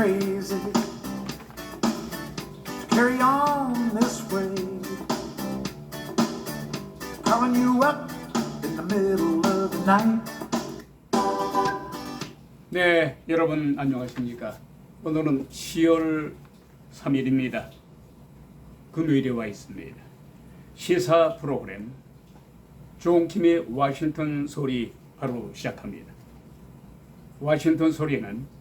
crazy to carry on this way. Calling you up in the middle of the night. 네, 여러분 안녕하십니까? 오늘은 10월 3일입니다. 금요일에 와 있습니다. 시사 프로그램 존킴의 워싱턴 소리 바로 시작합니다. 워싱턴 소리는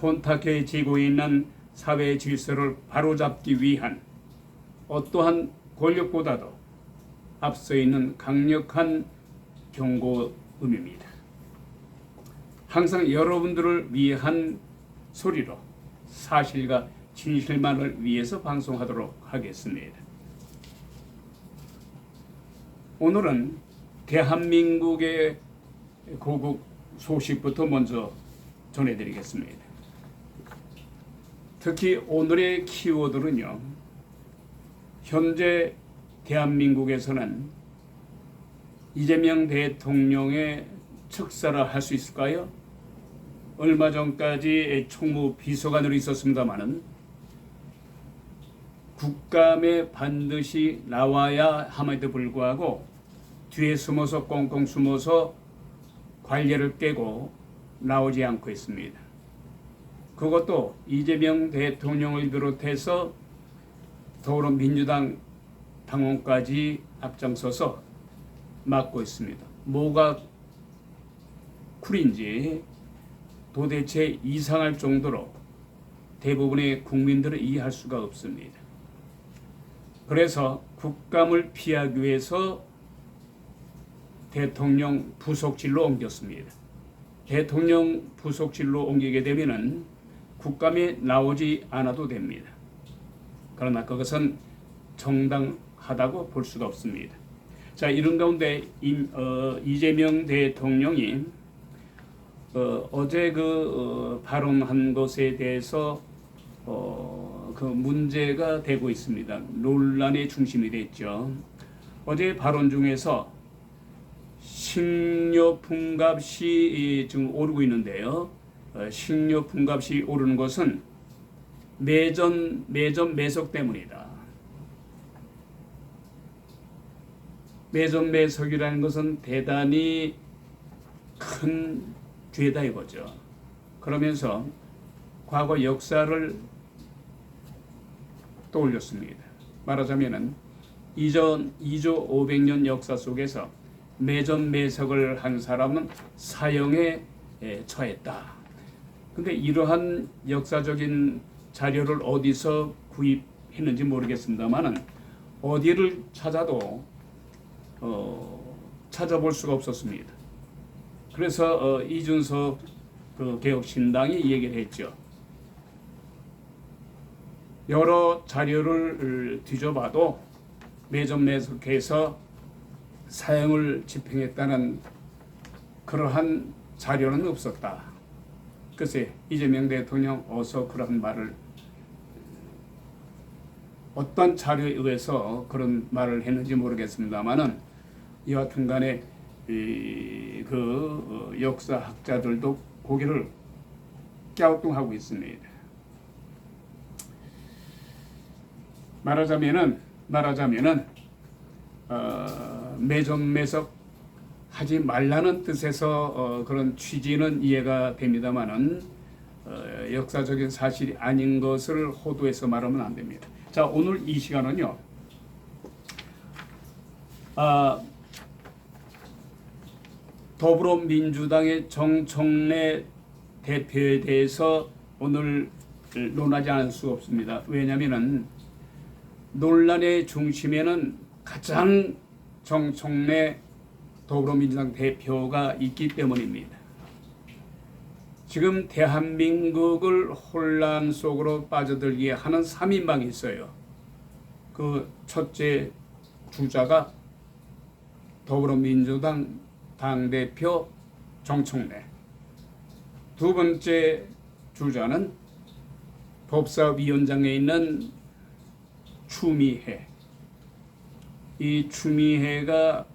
혼탁해지고 있는 사회 질서를 바로잡기 위한 어떠한 권력보다도 앞서 있는 강력한 경고음입니다. 항상 여러분들을 위한 소리로 사실과 진실만을 위해서 방송하도록 하겠습니다. 오늘은 대한민국의 고국 소식부터 먼저 전해드리겠습니다. 특히 오늘의 키워드는요, 현재 대한민국에서는 이재명 대통령의 척사를 할 수 있을까요? 얼마 전까지 총무 비서관으로 있었습니다마는 국감에 반드시 나와야 함에도 불구하고 뒤에 숨어서 꽁꽁 숨어서 관례를 깨고 나오지 않고 있습니다. 그것도 이재명 대통령을 비롯해서 더불어민주당 당원까지 앞장서서 막고 있습니다. 뭐가 쿨인지 도대체 이상할 정도로 대부분의 국민들은 이해할 수가 없습니다. 그래서 국감을 피하기 위해서 대통령 부속실로 옮겼습니다. 대통령 부속실로 옮기게 되면은 국감에 나오지 않아도 됩니다. 그러나 그것은 정당하다고 볼 수가 없습니다. 자, 이런 가운데 이재명 대통령이 어제 발언한 것에 대해서 그 문제가 되고 있습니다. 논란의 중심이 됐죠. 어제 발언 중에서 식료품값이 지금 오르고 있는데요. 식료품값이 오르는 것은 매점 매석 때문이다. 매점 매석이라는 것은 대단히 큰 죄다 이거죠. 그러면서 과거 역사를 떠올렸습니다. 말하자면은 이전 2조 500년 역사 속에서 매점 매석을 한 사람은 사형에 처했다. 근데 이러한 역사적인 자료를 어디서 구입했는지 모르겠습니다만은 어디를 찾아도 찾아볼 수가 없었습니다. 그래서 이준석 개혁신당이 얘기를 했죠. 여러 자료를 뒤져봐도 매점 매석해서 사형을 집행했다는 그러한 자료는 없었다. 글쎄 이재명 대통령 어서 그런 말을 어떤 자료에 의해서 그런 말을 했는지 모르겠습니다만은 여하튼 간에 역사학자들도 고개를 갸우뚱하고 있습니다. 말하자면은 매점 매석 하지 말라는 뜻에서 그런 취지는 이해가 됩니다만은 역사적인 사실이 아닌 것을 호도해서 말하면 안 됩니다. 자, 오늘 이 시간은요. 더불어민주당의 정청래 대표에 대해서 오늘 논하지 않을 수 없습니다. 왜냐하면 논란의 중심에는 가장 정청래 더불어민주당 대표가 있기 때문입니다. 지금 대한민국을 혼란 속으로 빠져들게 하는 3인방이 있어요. 그 첫째 주자가 더불어민주당 당대표 정청래, 두 번째 주자는 법사위원장에 있는 추미애. 이 추미애가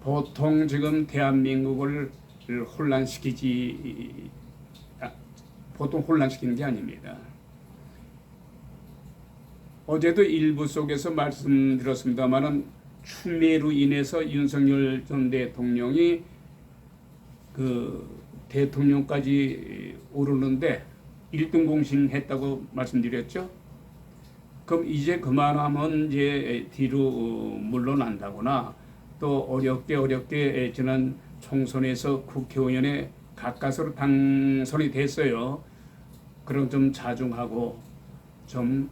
보통 지금 대한민국을 혼란시키지 보통 혼란시키는 게 아닙니다. 어제도 일부 속에서 말씀드렸습니다마는 추미애로 인해서 윤석열 전 대통령이 그 대통령까지 오르는데 1등 공신했다고 말씀드렸죠. 그럼 이제 그만하면 이제 뒤로 물러난다거나 또 어렵게 지난 총선에서 국회의원에 가까스로 당선이 됐어요. 그럼 좀 자중하고 좀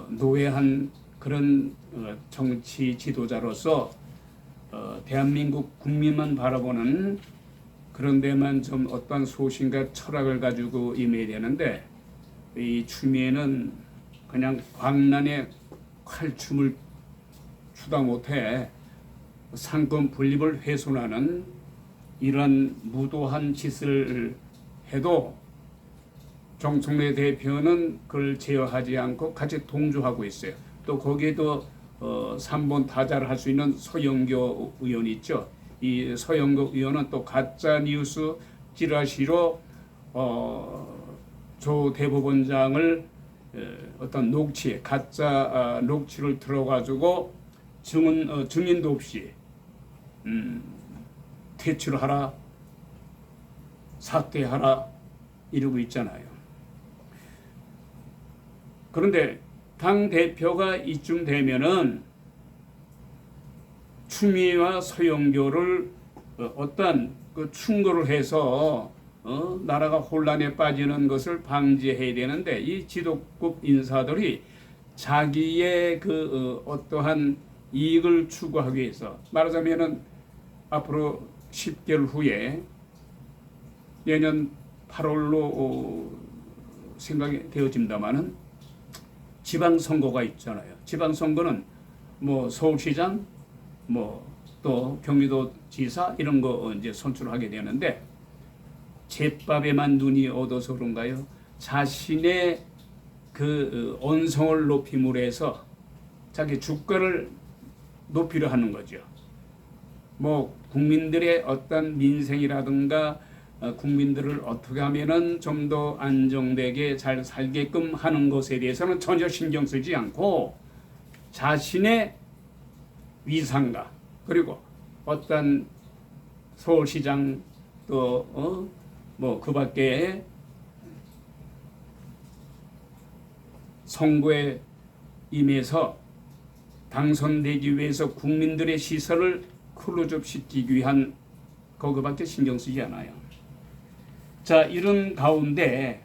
노회한 그런 정치 지도자로서 대한민국 국민만 바라보는 그런 데만 좀 어떤 소신과 철학을 가지고 임해야 되는데 이 추미애는 그냥 광란에 칼춤을 추다 못해 상권 분립을 훼손하는 이런 무도한 짓을 해도 정청래 대표는 그걸 제어하지 않고 같이 동조하고 있어요. 또 거기에도 3번 타자를 할 수 있는 서영교 의원이 있죠. 이 서영교 의원은 또 가짜 뉴스 찌라시로 조 대법원장을 어떤 녹취, 가짜 녹취를 들어가지고 증인도 없이 퇴출하라, 사퇴하라 이러고 있잖아요. 그런데 당 대표가 이쯤 되면은 추미애와 서영교를 어떤 그 충돌을 해서 나라가 혼란에 빠지는 것을 방지해야 되는데 이 지도급 인사들이 자기의 그 어떠한 이익을 추구하기 위해서 말하자면은 앞으로 10개월 후에 내년 8월로 생각이 되어집니다만은 지방선거가 있잖아요. 지방선거는 뭐 서울시장, 뭐 또 경기도지사 이런 거 이제 선출하게 되는데 제밥에만 눈이 어두워서 그런가요? 자신의 그 언성을 높임으로 해서 자기 주가를 높이려 하는 거죠. 뭐 국민들의 어떤 민생이라든가 국민들을 어떻게 하면은 좀 더 안정되게 잘 살게끔 하는 것에 대해서는 전혀 신경 쓰지 않고 자신의 위상과 그리고 어떤 서울시장 또 뭐 그 밖에 선거에 임해서 당선되기 위해서 국민들의 시선을 클로즈업시키기 위한 그거밖에 신경 쓰지 않아요. 자, 이런 가운데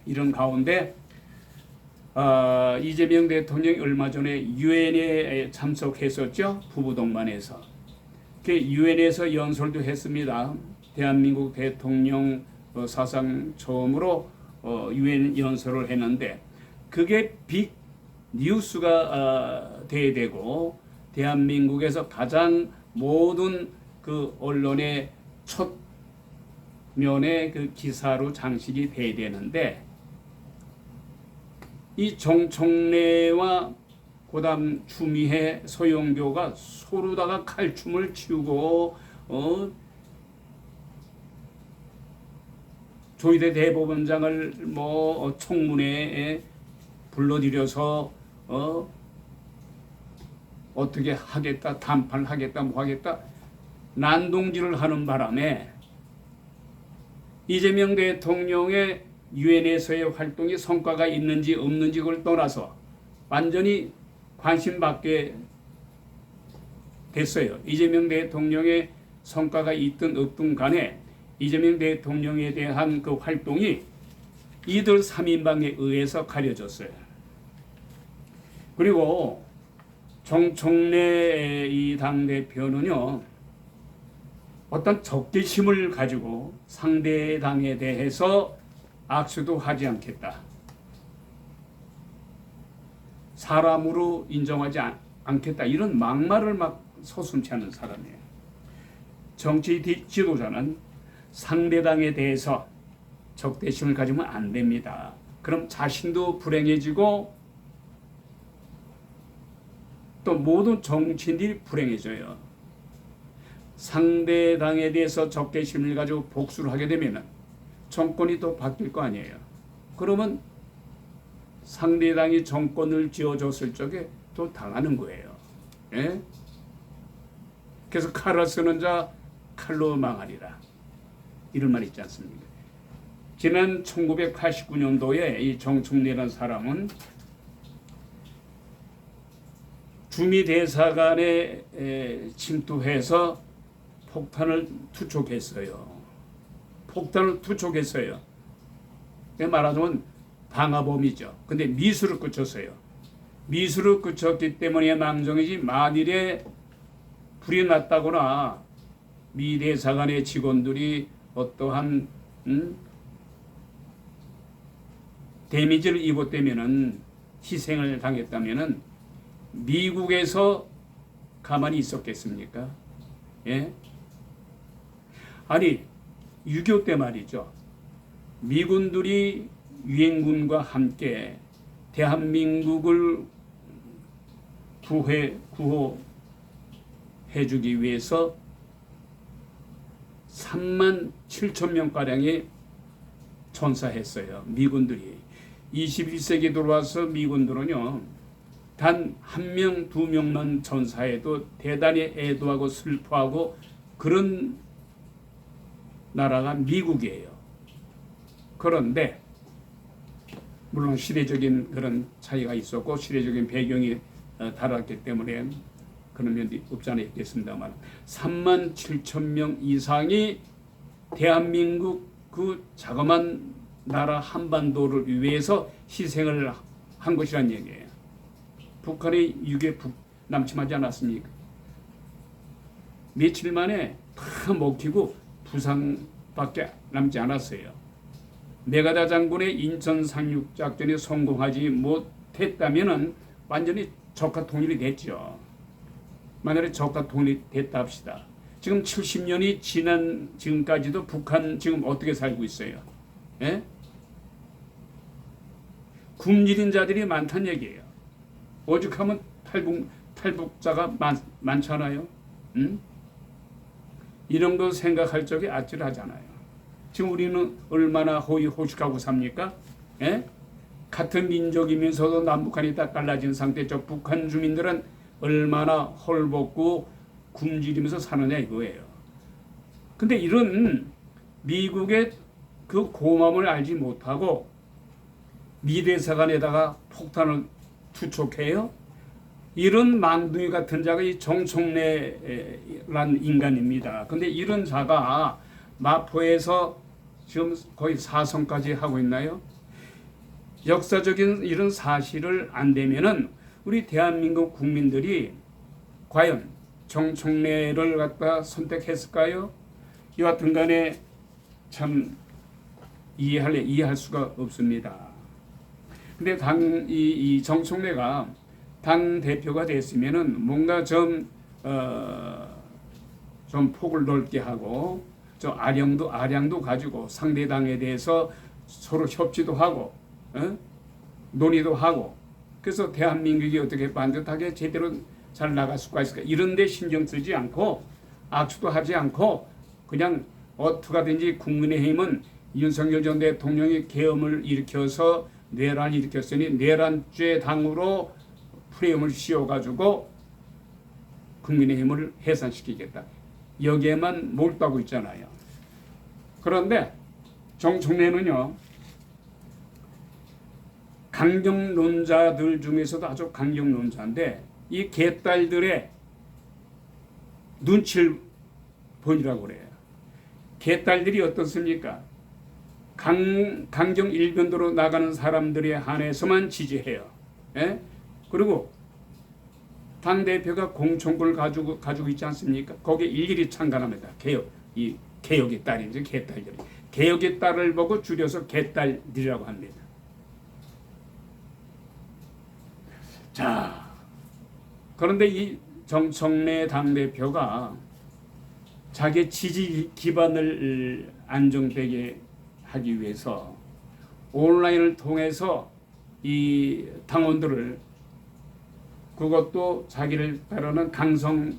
이재명 대통령이 얼마 전에 유엔에 참석했었죠. 부부동반에서. 그 유엔에서 연설도 했습니다. 대한민국 대통령 사상 처음으로 유엔 연설을 했는데 그게 빅 뉴스가 돼야 되고 대한민국에서 가장 모든 그 언론의 첫 면의 그 기사로 장식이 돼야 되는데 이 정청래와 그다음 추미애, 서영교가 서로다가 칼춤을 추고 조희대 대법원장을 뭐 청문회에 불러들여서 어떻게 하겠다, 담판하겠다, 뭐 하겠다 난동질을 하는 바람에 이재명 대통령의 유엔에서의 활동이 성과가 있는지 없는지 그걸 떠나서 완전히 관심 받게 됐어요. 이재명 대통령의 성과가 있든 없든 간에 이재명 대통령에 대한 그 활동이 이들 3인방에 의해서 가려졌어요. 그리고 정청래 이 당대표는요, 어떤 적개심을 가지고 상대 당에 대해서 악수도 하지 않겠다. 사람으로 인정하지 않겠다. 이런 막말을 막 서슴지 않은 사람이에요. 정치 지도자는 상대당에 대해서 적대심을 가지면 안 됩니다. 그럼 자신도 불행해지고 또 모든 정치인들이 불행해져요. 상대당에 대해서 적개심을 가지고 복수를 하게 되면 정권이 또 바뀔 거 아니에요. 그러면 상대당이 정권을 쥐어줬을 적에 또 당하는 거예요. 예? 그래서 칼을 쓰는 자 칼로 망하리라. 이런 말 있지 않습니까? 지난 1989년도에 이 정충래라는 사람은 주미대사관에 침투해서 폭탄을 투척했어요. 말하자면 방화범이죠. 근데 미수를 그쳤어요. 미수를 그쳤기 때문에 망정이지, 만일에 불이 났다거나 미 대사관의 직원들이 어떠한 데미지를 입었다면은, 희생을 당했다면은 미국에서 가만히 있었겠습니까? 예? 아니 6.25 때 말이죠. 미군들이 유엔군과 함께 대한민국을 구호해주기 위해서 3만 7천 명가량이 전사했어요. 미군들이. 21세기 들어와서 미군들은요, 단 1명, 2명만 전사해도 대단히 애도하고 슬퍼하고 그런 나라가 미국이에요. 그런데 물론 시대적인 그런 차이가 있었고 시대적인 배경이 달랐기 때문에 그런 면이 없지 않아 있겠습니다만, 3만 7천 명 이상이 대한민국 그 자그만 나라 한반도를 위해서 희생을 한 것이란 얘기예요. 북한이 6.25 남침하지 않았습니까? 며칠 만에 다 먹히고 부상밖에 남지 않았어요. 메가다 장군의 인천 상륙 작전이 성공하지 못했다면은 완전히 적화 통일이 됐죠. 만약에 적화 통일이 됐다 합시다. 지금 70년이 지난 지금까지도 북한 지금 어떻게 살고 있어요? 예? 굶주린 자들이 많다는 얘기예요. 오죽하면 탈북자가 많잖아요. 응? 이런 거 생각할 적에 아찔하잖아요. 지금 우리는 얼마나 호의호식하고 삽니까? 예? 같은 민족이면서도 남북한이 딱 갈라진 상태죠. 북한 주민들은 얼마나 헐벗고 굶주리면서 사느냐 이거예요. 근데 이런 미국의 그 고마움을 알지 못하고 미대사관에다가 폭탄을 투척해요. 이런 망둥이 같은 자가 이 정청래란 인간입니다. 근데 이런 자가 마포에서 지금 거의 사선까지 하고 있나요? 역사적인 이런 사실을 안 되면은 우리 대한민국 국민들이 과연 정청래를 갖다 선택했을까요? 여하튼 간에 참 이해할 수가 없습니다. 근데 이 정청래가 당 대표가 됐으면은 뭔가 좀 폭을 넓게 하고 좀 아량도 가지고 상대당에 대해서 서로 협치도 하고 논의도 하고, 그래서 대한민국이 어떻게 반듯하게 제대로 잘 나갈 수가 있을까, 이런 데 신경 쓰지 않고 악수도 하지 않고 그냥 어떻게든지 국민의힘은 윤석열 전 대통령이 계엄을 일으켜서 내란을 일으켰으니 내란죄 당으로 프레임을 씌워가지고 국민의힘을 해산시키겠다, 여기에만 몰두하고 있잖아요. 그런데 정청래는요, 강경론자들 중에서도 아주 강경론자인데 이 개딸들의 눈치를 보이라고 그래요. 개딸들이 어떻습니까? 강경 일변도로 나가는 사람들에 한해서만 지지해요. 예? 그리고 당대표가 공천권을 가지고 있지 않습니까? 거기에 일일이 참관합니다. 이 개혁의 딸이죠. 개딸들이. 개혁의 딸을 보고 줄여서 개딸들이라고 합니다. 자, 그런데 이 정청래 당대표가 자기 지지 기반을 안정되게 하기 위해서 온라인을 통해서 이 당원들을, 그것도 자기를 따르는 강성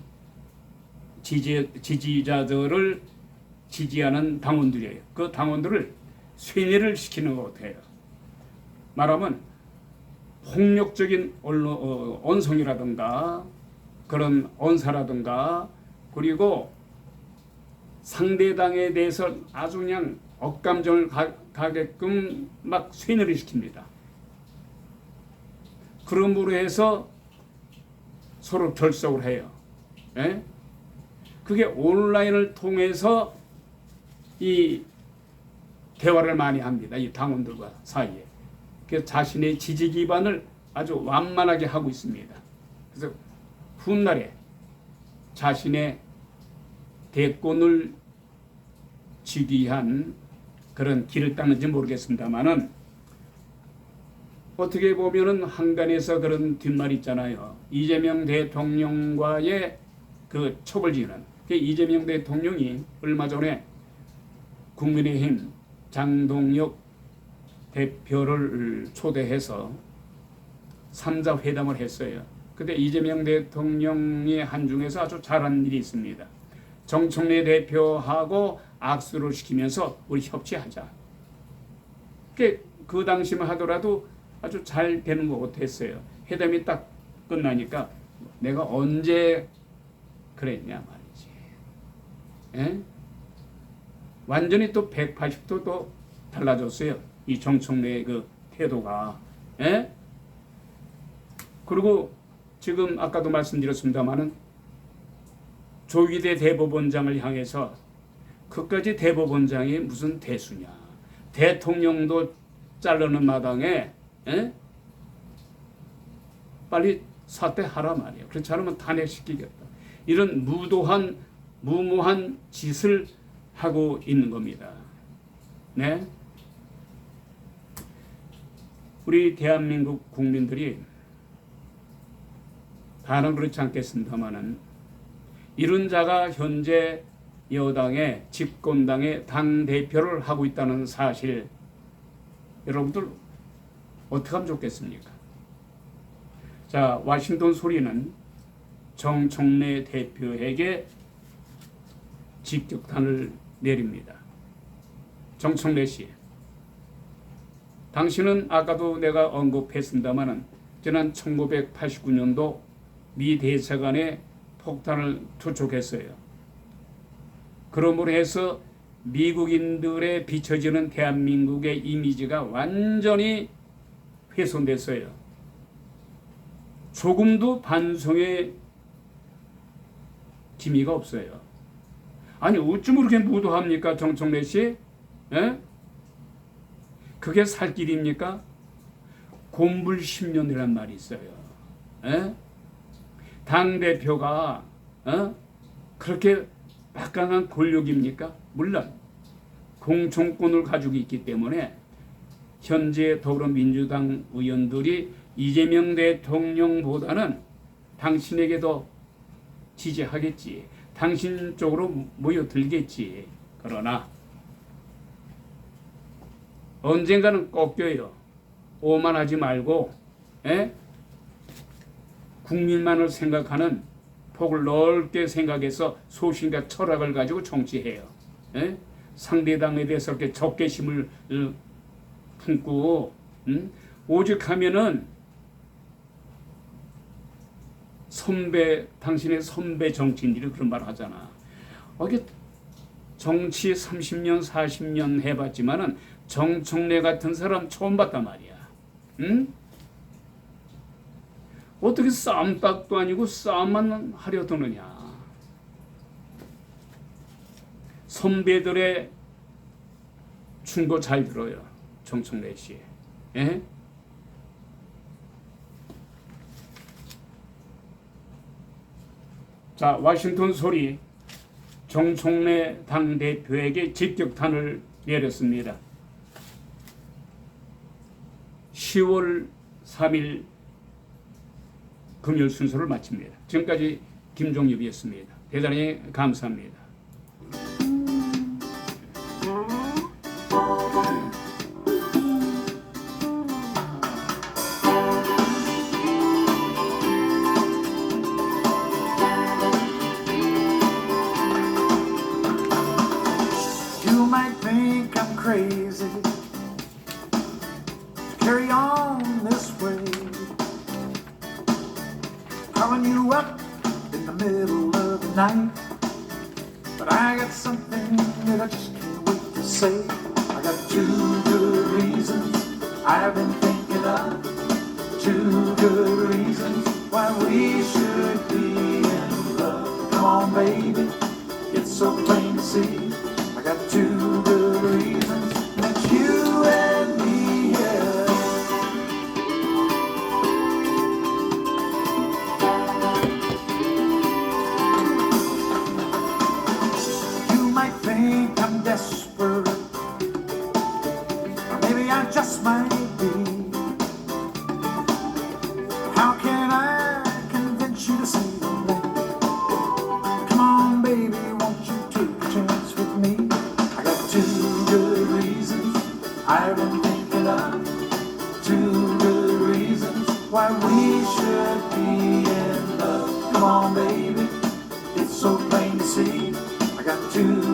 지지자들을 지지하는 당원들이에요. 그 당원들을 쇠뇌를 시키는 것 같아요. 말하면 폭력적인 언성이라든가 그런 언사라든가 그리고 상대당에 대해서 아주 그냥 억감정을 가게끔 막 쇠뇌를 시킵니다. 그러므로 해서 서로 결속을 해요. 예? 그게 온라인을 통해서 이 대화를 많이 합니다. 이 당원들과 사이에. 그래서 자신의 지지 기반을 아주 완만하게 하고 있습니다. 그래서 훗날에 자신의 대권을 지기 위한 그런 길을 닦는지 모르겠습니다만은 어떻게 보면은 한간에서 그런 뒷말이 있잖아요. 이재명 대통령과의 그 촉을 지는 이재명 대통령이 얼마 전에 국민의힘 장동혁 대표를 초대해서 3자 회담을 했어요. 근데 이재명 대통령이 한중에서 아주 잘한 일이 있습니다. 정청래 대표하고 악수를 시키면서 우리 협치하자. 그 당시만 하더라도 아주 잘 되는 것 같았어요. 회담이 딱 끝나니까 내가 언제 그랬냐 말이지. 예? 완전히 또 180도 또 달라졌어요. 이 정청래의 그 태도가. 예? 그리고 지금 아까도 말씀드렸습니다마는 조기대 대법원장을 향해서 그까지 대법원장이 무슨 대수냐. 대통령도 자르는 마당에 에? 빨리 사퇴하라 말이에요. 그렇지 않으면 탄핵시키겠다. 이런 무모한 짓을 하고 있는 겁니다. 네? 우리 대한민국 국민들이 다는 그렇지 않겠습니다만은 이런 자가 현재 여당의 집권당의 당대표를 하고 있다는 사실 여러분들 어떻게 하면 좋겠습니까? 자, 워싱턴 소리는 정청래 대표에게 직격탄을 내립니다. 정청래 씨, 당신은 아까도 내가 언급했습니다마는 지난 1989년도 미 대사관에 폭탄을 투척했어요. 그러므로 해서 미국인들의 비춰지는 대한민국의 이미지가 완전히 훼손됐어요. 조금도 반성의 기미가 없어요. 아니 어쩜 그렇게 무도합니까 정청래 씨? 에? 그게 살 길입니까? 곰불 10년이란 말이 있어요. 에? 당대표가 그렇게 막강한 권력입니까? 물론 공천권을 가지고 있기 때문에 현재 더불어민주당 의원들이 이재명 대통령보다는 당신에게 더 지지하겠지. 당신 쪽으로 모여들겠지. 그러나 언젠가는 꺾여요. 오만하지 말고 국민만을 생각하는 폭을 넓게 생각해서 소신과 철학을 가지고 정치해요. 상대당에 대해서 이렇게 적개심을 품고 오직 하면은 당신의 선배 정치인들이 그런 말 하잖아. 이게 정치 30년 40년 해봤지만은 정청래 같은 사람 처음 봤단 말이야. 어떻게 싸움닭도 아니고 싸움만 하려 드느냐. 선배들의 충고 잘 들어요. 정청래 씨. 예? 자, 워싱턴 소리 정청래 당대표에게 직격탄을 내렸습니다. 10월 3일 금요일 순서를 마칩니다. 지금까지 김종엽이었습니다. 대단히 감사합니다. You might think I'm crazy. Carry on. tonight. But I got something that I just can't wait to say. I got two good reasons I've been thinking of. Two good reasons why we should be in love. Come on, baby, it's so plain to see. I got two good reasons, and it's you and me, yeah. You might think I'm desperate, or maybe I just might be. How can I convince you to say the name? Come on, baby, won't you take a chance with me? I got two good reasons I've been thinking of. Two good reasons why we should be in love. Come on, baby, it's so plain to see. I got two